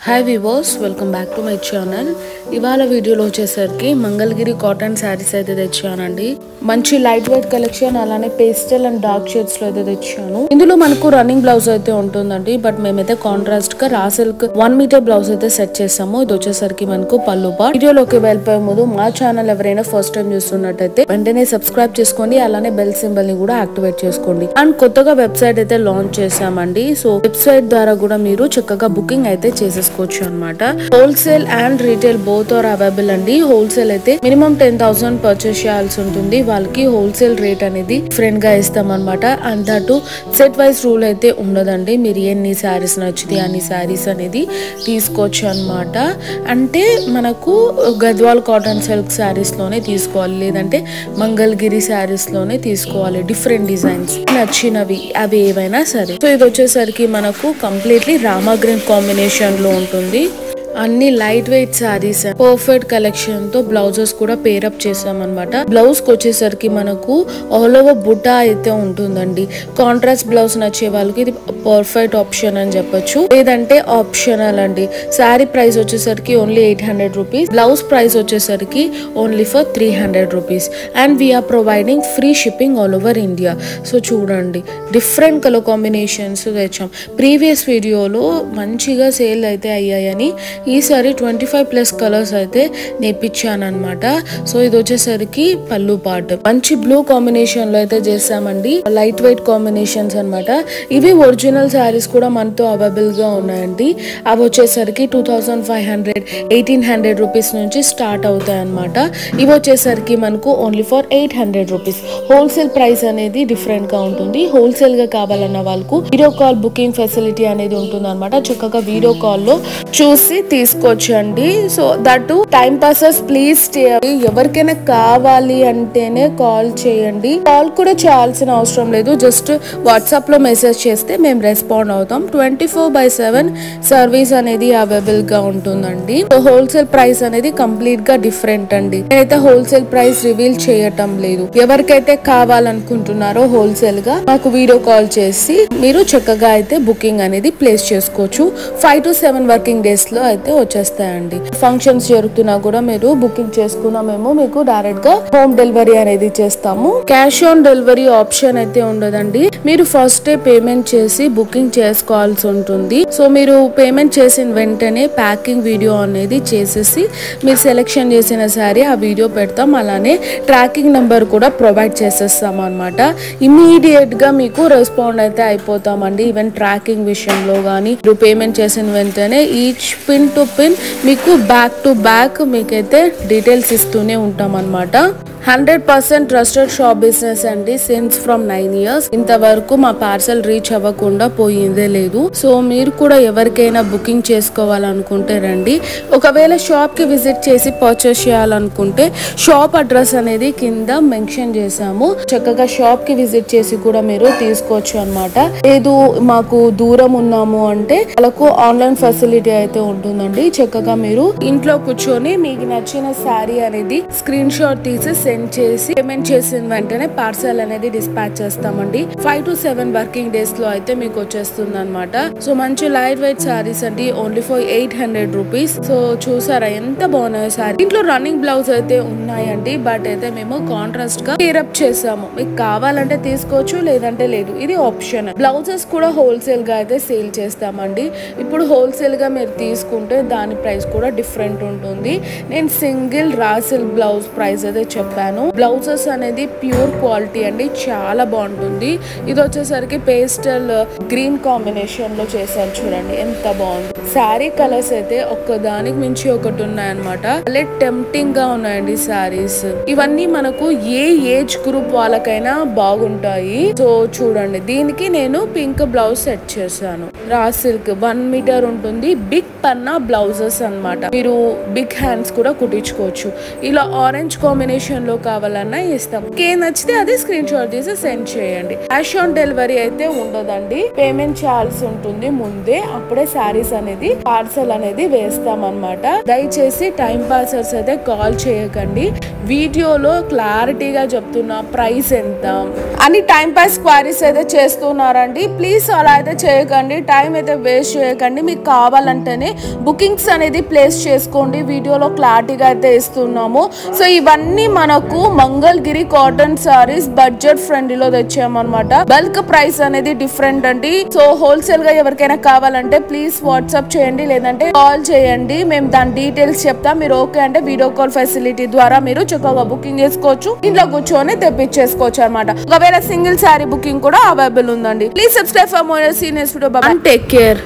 Hi viewers, welcome back to my channel. ఇవాళ వీడియోలో వచ్చేసరికి మంగళగిరి కాటన్ శారీస్ అయితే తెచ్చానండి. మంచి లైట్ వెయిట్ కలెక్షన్, అలానే పేస్టల్ అండ్ డార్క్ షేడ్స్ లో అయితే తెచ్చాను. ఇందులో మనకు రన్నింగ్ బ్లౌజ్ అయితే ఉంటుందండి, బట్ మేమైతే కాంట్రాస్ట్ గా రా సిల్క్ 1 మీటర్ బ్లౌజ్ అయితే సెట్ చేసాము. ఇది వచ్చేసరికి మనకు పళ్ళు పార్ట్. వీడియోలోకి వెళ్ళిపోయే ముందు మా ఛానల్ ఎవరైనా ఫస్ట్ టైం చూస్తున్నట్టయితే వెంటనే సబ్స్క్రైబ్ చేసుకోండి, అలానే బెల్ సింబల్ ని కూడా యాక్టివేట్ చేసుకోండి. అండ్ కొత్తగా వెబ్సైట్ అయితే లాంచ్ చేసామండి. సో వెబ్సైట్ ద్వారా కూడా మీరు చక్కగా బుకింగ్ అయితే చేసేసుకోవచ్చు అన్నమాట. Wholesale and retail both are available అండి. హోల్సేల్ అయితే మినిమం 10,000 పర్చేస్ చేయాల్సి ఉంటుంది. వాళ్ళకి హోల్సేల్ రేట్ అనేది డిఫరెంట్ గా ఇస్తాం అనమాట. And that set wise rule అయితే ఉండదండి. మీరు ఎన్ని శారీస్ నచ్చితే అన్ని శారీస్ అనేది తీసుకోవచ్చు అనమాట. అంటే మనకు గద్వాల్ కాటన్ సిల్క్ శారీస్ లోనే తీసుకోవాలి, లేదంటే మంగళగిరి శారీస్ లోనే తీసుకోవాలి. డిఫరెంట్ డిజైన్స్ నచ్చినవి అవి ఏవైనా సరే. సో ఇది వచ్చేసరికి మనకు కంప్లీట్లీ రామా గ్రీన్ కాంబినేషన్ లో ఉంటుంది. అన్ని light weight saris, perfect collection తో బ్లౌజెస్ కూడా పేరప్ చేసామన్నమాట. బ్లౌజ్ కి వచ్చేసరికి మనకు ఆల్ ఓవర్ బుట్టా అయితే ఉంటుందండి. కాంట్రాస్ట్ బ్లౌజ్ నచ్చే వాళ్ళకి ఇది పర్ఫెక్ట్ ఆప్షన్ అని చెప్పొచ్చు, లేదంటే ఆప్షనల్ అండి. శారీ ప్రైస్ వచ్చేసరికి ఓన్లీ 800 రూపీస్, బ్లౌజ్ ప్రైస్ వచ్చేసరికి only for 300 rupees. And we are providing free shipping all over India. So చూడండి, డిఫరెంట్ కలర్ కాంబినేషన్స్ తెచ్చాం. ప్రీవియస్ వీడియోలో మంచిగా సేల్ అయితే అయ్యాయని ఈసారి 25+ కలర్స్ అయితే నేర్పించాను అనమాట. సో ఇది వచ్చేసరికి పళ్ళు పార్ట్. మంచి బ్లూ కాంబినేషన్ లో అయితే చేసామండి. లైట్ వెయిట్ కాంబినేషన్స్ అనమాట. ఇవి ఒరిజినల్ శారీస్ కూడా మనతో అవైలబుల్ గా ఉన్నాయండి. అవి వచ్చేసరికి 2500, 1800 రూపీస్ నుంచి స్టార్ట్ అవుతాయి అనమాట. ఇవి వచ్చేసరికి మనకు only for 800 rupees. Wholesale price అనేది డిఫరెంట్ గా ఉంటుంది. హోల్సేల్ గా కావాలన్న వాళ్ళకు వీడియో కాల్ బుకింగ్ ఫెసిలిటీ అనేది ఉంటుంది అనమాట. చక్కగా వీడియో కాల్ లో చూసి తీసుకోవచ్చండి. So that time passes please ఎవరికైనా కావాలి అంటేనే కాల్ చేయండి. కాల్ కూడా చేయాల్సిన అవసరం లేదు. జస్ట్ వాట్సాప్ లో మెసేజ్ చేస్తే మేము రెస్పాండ్ అవుతాం. 24/7 సర్వీస్ అనేది అవైలబుల్ గా ఉంటుందండి. సో హోల్సేల్ ప్రైస్ అనేది కంప్లీట్ గా డిఫరెంట్ అండి. నేనైతే హోల్సేల్ ప్రైస్ రివీల్ చేయటం లేదు. ఎవరికైతే కావాలనుకుంటున్నారో హోల్సేల్ గా మాకు వీడియో కాల్ చేసి మీరు చక్కగా అయితే బుకింగ్ అనేది ప్లేస్ చేసుకోవచ్చు. 5 to 7 వర్కింగ్ డేస్ లో అయితే వచ్చేస్తాయండి. ఫంక్షన్స్ జరుగుతున్నా కూడా మీరు బుకింగ్ చేసుకున్నా మేము మీకు డైరెక్ట్ గా హోమ్ డెలివరీ అనేది చేస్తాము. క్యాష్ ఆన్ డెలివరీ ఆప్షన్ అయితే ఉండదండి. మీరు ఫస్ట్ డే పేమెంట్ చేసి బుకింగ్ చేసుకోవాల్సి ఉంటుంది. సో మీరు పేమెంట్ చేసిన వెంటనే ప్యాకింగ్ వీడియో అనేది చేసేసి మీరు సెలెక్షన్ చేసిన సారీ ఆ వీడియో పెడతాం. అలానే ట్రాకింగ్ నెంబర్ కూడా ప్రొవైడ్ చేసేస్తాం అనమాట. ఇమీడియట్ గా మీకు రెస్పాండ్ అయితే అయిపోతామండి. ఈవెన్ ట్రాకింగ్ విషయంలో గానీ మీరు పేమెంట్ చేసిన వెంటనే ఈచ్ పిన్ టు పిన్ మీకు బ్యాక్ టు బ్యాక్ మీకైతే డీటెయిల్స్ ఇస్తూనే ఉంటాం అన్నమాట. 100% ట్రస్టెడ్ షాప్ బిజినెస్ అండి. సిన్స్ ఫ్రమ్ 9 years ఇంతవరకు మా పార్సల్ రీచ్ అవ్వకుండా పోయిందే లేదు. సో మీరు కూడా ఎవరికైనా బుకింగ్ చేసుకోవాలనుకుంటే రండి. ఒకవేళ షాప్ కి విజిట్ చేసి పర్చేస్ చేయాలనుకుంటే షాప్ అడ్రస్ అనేది కింద మెన్షన్ చేసాము. చక్కగా షాప్ కి విజిట్ చేసి కూడా మీరు తీసుకోవచ్చు అనమాట. లేదు మాకు దూరం ఉన్నాము అంటే వాళ్ళకు ఆన్లైన్ ఫెసిలిటీ అయితే ఉంటుందండి. చక్కగా మీరు ఇంట్లో కూర్చొని మీకు నచ్చిన శారీ అనేది స్క్రీన్ షాట్ తీసి సెండ్ చేసి పేమెంట్ చేసిన వెంటనే పార్సల్ అనేది డిస్పాచ్ చేస్తామండి. 5 to 7 వర్కింగ్ డేస్ లో అయితే మీకు వచ్చేస్తుంది అనమాట. సో మంచి లైట్ వెయిట్ సారీస్ అండి. Only for 800 rupees. సో చూసారా ఎంత బాగున్నాయో సారీ. ఇంట్లో రన్నింగ్ బ్లౌజ్ అయితే ఉన్నాయండి, బట్ అయితే మేము కాంట్రాస్ట్ గా పేరప్ చేసాము. మీకు కావాలంటే తీసుకోవచ్చు, లేదంటే లేదు. ఇది ఆప్షన్. బ్లౌజెస్ కూడా హోల్సేల్ గా అయితే సేల్ చేస్తామండి. ఇప్పుడు హోల్సేల్ గా మీరు తీసుకుంటే దాని ప్రైస్ కూడా డిఫరెంట్ ఉంటుంది. నేను single raw silk blouse price అయితే చెప్పాను. బ్లౌజెస్ అనేది ప్యూర్ క్వాలిటీ అండి, చాలా బాగుంటుంది. ఇది వచ్చేసరికి పేస్టల్ గ్రీన్ కాంబినేషన్ లో చేశారు. చూడండి ఎంత బాగుంది. శారీ కలర్స్ అయితే ఒక్కదానికి మించి ఒకటి ఉన్నాయన్నమాట. అలా టెంప్టింగ్ గా ఉన్నాయండి శారీస్. ఇవన్నీ మనకు ఏ ఏజ్ గ్రూప్ వాళ్ళకైనా బాగుంటాయి. సో చూడండి, దీనికి నేను పింక్ బ్లౌజ్ సెట్ చేశాను. రా సిల్క్ 1 మీటర్ ఉంటుంది. బిగ్ పన్నా బ్లౌజెస్ అన్నమాట. మీరు బిగ్ హ్యాండ్స్ కూడా కుట్టించుకోవచ్చు. ఇలా ఆరెంజ్ కాంబినేషన్ లో లో కావాలన్నా ఇస్తాం. ఏం నచ్చితే అది స్క్రీన్ షాట్ తీసి సెండ్ చేయండి. క్యాష్ ఆన్ డెలివరీ అయితే ఉండదండి, పేమెంట్ చేయాల్సి ఉంటుంది ముందే, అప్పుడే శారీస్ అనేది పార్సల్ అనేది వేస్తాం అన్నమాట. దయచేసి టైం పాసర్స్ అయితే కాల్ చేయకండి. వీడియోలో క్లారిటీగా చెప్తున్నా ప్రైస్ ఎంత అని టైం పాస్ క్వారీస్ అయితే చేస్తున్నారండి. ప్లీజ్ అలా అయితే చేయకండి, టైం అయితే వేస్ట్ చేయకండి. మీకు కావాలంటేనే బుకింగ్స్ అనేది ప్లేస్ చేసుకోండి. వీడియోలో క్లారిటీగా అయితే ఇస్తున్నాము. సో ఇవన్నీ మనకు మంగళగిరి కాటన్ సారీస్ బడ్జెట్ ఫ్రెండ్లీలో తెచ్చామన్నమాట. బల్క్ ప్రైస్ అనేది డిఫరెంట్ అండి. సో హోల్సేల్ గా ఎవరికైనా కావాలంటే ప్లీజ్ వాట్సాప్ చేయండి, లేదంటే కాల్ చేయండి. మేము దాని డీటెయిల్స్ చెప్తాం. మీరు ఓకే అంటే వీడియో కాల్ ఫెసిలిటీ ద్వారా మీరు చక్కగా బుకింగ్ చేసుకోవచ్చు, ఇంట్లో కూర్చొని తెప్పించేసుకోవచ్చు అనమాట. ఒకవేళ సింగిల్ శారీ బుకింగ్ కూడా అవైలబుల్ ఉందండి. Please subscribe for more seniors video. By, take care.